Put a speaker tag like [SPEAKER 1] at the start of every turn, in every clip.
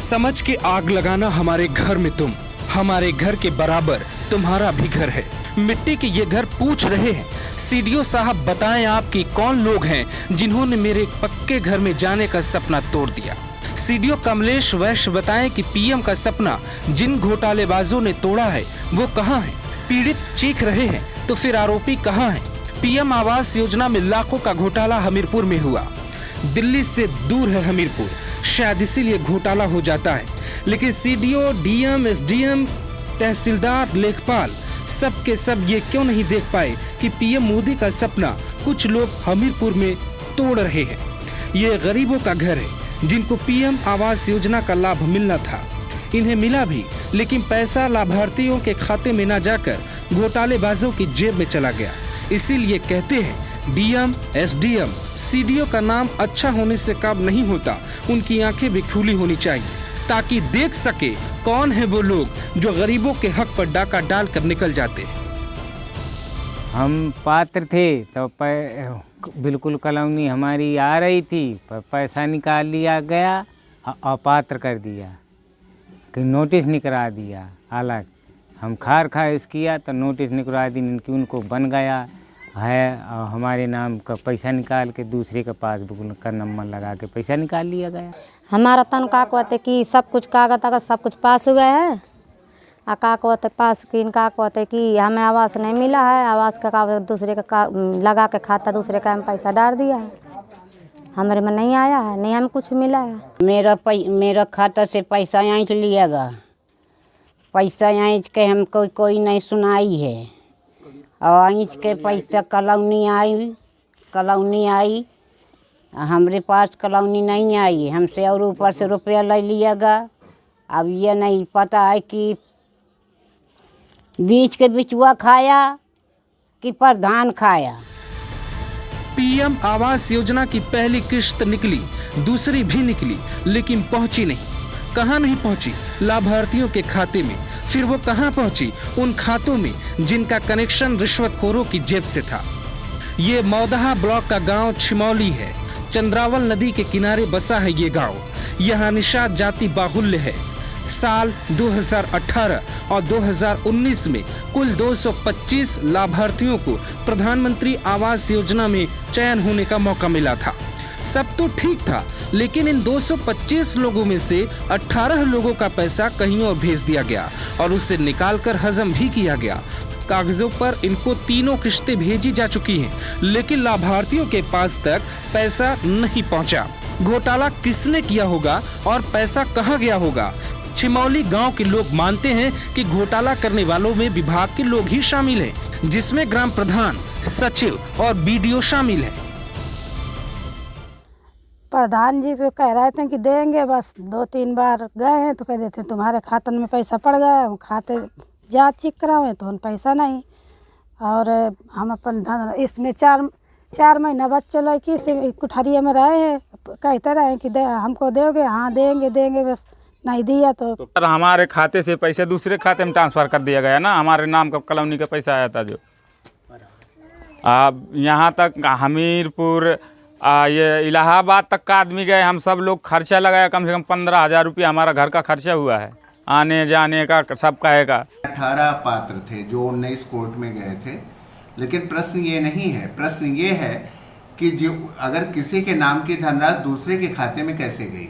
[SPEAKER 1] समझ के आग लगाना हमारे घर में तुम, हमारे घर के बराबर तुम्हारा भी घर है। मिट्टी के ये घर पूछ रहे हैं, सीडीओ साहब बताएं आप कि कौन लोग हैं जिन्होंने मेरे पक्के घर में जाने का सपना तोड़ दिया। सीडीओ कमलेश वैश्य बताएं कि पीएम का सपना जिन घोटालेबाजों ने तोड़ा है वो कहां है। पीड़ित चीख रहे हैं तो फिर आरोपी कहां है। पीएम आवास योजना में लाखों का घोटाला हमीरपुर में हुआ। दिल्ली से दूर है हमीरपुर, शायद इसीलिए घोटाला हो जाता है। लेकिन सीडीओ, डीएम, एसडीएम, तहसीलदार, लेखपाल सब के सब ये क्यों नहीं देख पाए कि पीएम मोदी का सपना कुछ लोग हमीरपुर में तोड़ रहे हैं। ये गरीबों का घर है जिनको पीएम आवास योजना का लाभ मिलना था। इन्हें मिला भी, लेकिन पैसा लाभार्थियों के खाते में न जाकर घोटालेबाजों की जेब में चला गया। इसीलिए कहते हैं डीएम, एसडीएम, सीडीओ का नाम अच्छा होने से काम नहीं होता, उनकी आंखें भी खुली होनी चाहिए ताकि देख सके कौन है वो लोग जो गरीबों के हक पर डाका डाल कर निकल जाते हैं।
[SPEAKER 2] हम पात्र थे तो बिल्कुल कॉलोनी हमारी आ रही थी, पर पैसा निकाल लिया गया, अपात्र कर दिया कि नोटिस निकला दिया। अलग हम खारिज किया तो नोटिस निकलवा दी कि उनको बन गया है, और हमारे नाम का पैसा निकाल के दूसरे का पासबुक का नंबर लगा के पैसा निकाल लिया गया।
[SPEAKER 3] हमारा तन का कहते कि सब कुछ कागज सब कुछ पास हो गया है, का कहते पास कि इनका कहते कि हमें आवास नहीं मिला है, आवास का कागज दूसरे का लगा के खाता दूसरे का हम पैसा डाल दिया है, हमारे में नहीं आया है, नहीं हमें कुछ मिला है।
[SPEAKER 4] मेरा खाता से पैसा यहाँ लिएगा, पैसा यहाँ के हमको कोई नहीं सुनाई है, और इंच के पैसा कॉलोनी आई हमारे पास कॉलोनी नहीं आई हमसे, और ऊपर से रुपया ले लिएगा। अब ये नहीं पता है कि बीच के बिचुआ खाया कि प्रधान खाया।
[SPEAKER 1] पीएम आवास योजना की पहली किश्त निकली, दूसरी भी निकली, लेकिन पहुंची नहीं। कहां नहीं पहुंची? लाभार्थियों के खाते में। फिर वो कहां पहुंची? उन खातों में जिनका कनेक्शन रिश्वतखोरों की जेब से था। ये मौदहा ब्लॉक का गांव छिमौली है। चंद्रावल नदी के किनारे बसा है ये गांव। यहाँ निषाद जाति बाहुल्य है। साल 2018 और 2019 में कुल 225 लाभार्थियों को प्रधानमंत्री आवास योजना में चयन होने का मौका मिला था। सब तो ठीक था, लेकिन इन 225 लोगों में से 18 लोगों का पैसा कहीं और भेज दिया गया और उसे निकालकर हजम भी किया गया। कागजों पर इनको तीनों किश्तें भेजी जा चुकी हैं, लेकिन लाभार्थियों के पास तक पैसा नहीं पहुंचा। घोटाला किसने किया होगा और पैसा कहां गया होगा? छिमौली गांव के लोग मानते हैं कि घोटाला करने वालों में विभाग के लोग ही शामिल हैं, जिसमें ग्राम प्रधान, सचिव और बीडीओ शामिल हैं।
[SPEAKER 5] प्रधान जी को कह रहे थे कि देंगे, बस 2-3 बार गए हैं तो कह देते तुम्हारे खाते में पैसा पड़ गया, खाते जाँच चेक करावे तो उन पैसा नहीं। और हम अपन धन इसमें 4 महीना बच्चे लड़की से कुठारिया में रहे हैं, कहते रहे कि हमको दोगे, हाँ देंगे, बस नहीं दिया तो
[SPEAKER 6] हमारे खाते से पैसे दूसरे खाते में ट्रांसफ़र कर दिया गया ना। हमारे नाम का कॉलोनी का पैसा आया था जो अब यहाँ तक हमीरपुर ये इलाहाबाद तक का आदमी गए। हम सब लोग खर्चा लगाया, कम से कम 15,000 रुपया हमारा घर का खर्चा हुआ है, आने जाने का सब कहेगा।
[SPEAKER 7] 18 पात्र थे जो 19 कोर्ट में गए थे। लेकिन प्रश्न ये नहीं है, प्रश्न ये है कि जो अगर किसी के नाम की धनराशि दूसरे के खाते में कैसे गई,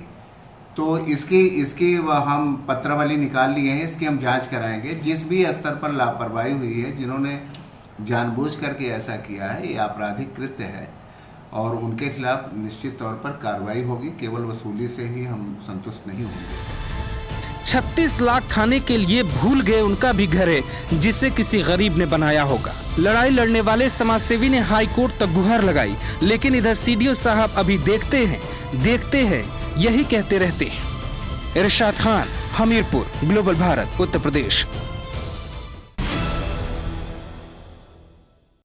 [SPEAKER 7] तो इसकी हम पत्रावली निकाल लिए हैं, इसकी हम जांच कराएंगे। जिस भी स्तर पर लापरवाही हुई है, जिन्होंने जानबूझ करके ऐसा किया है, ये आपराधिक कृत्य है और उनके खिलाफ निश्चित तौर पर कार्रवाई होगी। केवल वसूली से ही हम संतुष्ट नहीं होंगे।
[SPEAKER 1] 36 लाख खाने के लिए भूल गए उनका भी घर है जिसे किसी गरीब ने बनाया होगा। लड़ाई लड़ने वाले समाजसेवी ने हाई कोर्ट तक गुहार लगाई, लेकिन इधर सीडीओ साहब अभी देखते हैं यही कहते रहते हैं। इरशाद खान, हमीरपुर, ग्लोबल भारत, उत्तर प्रदेश।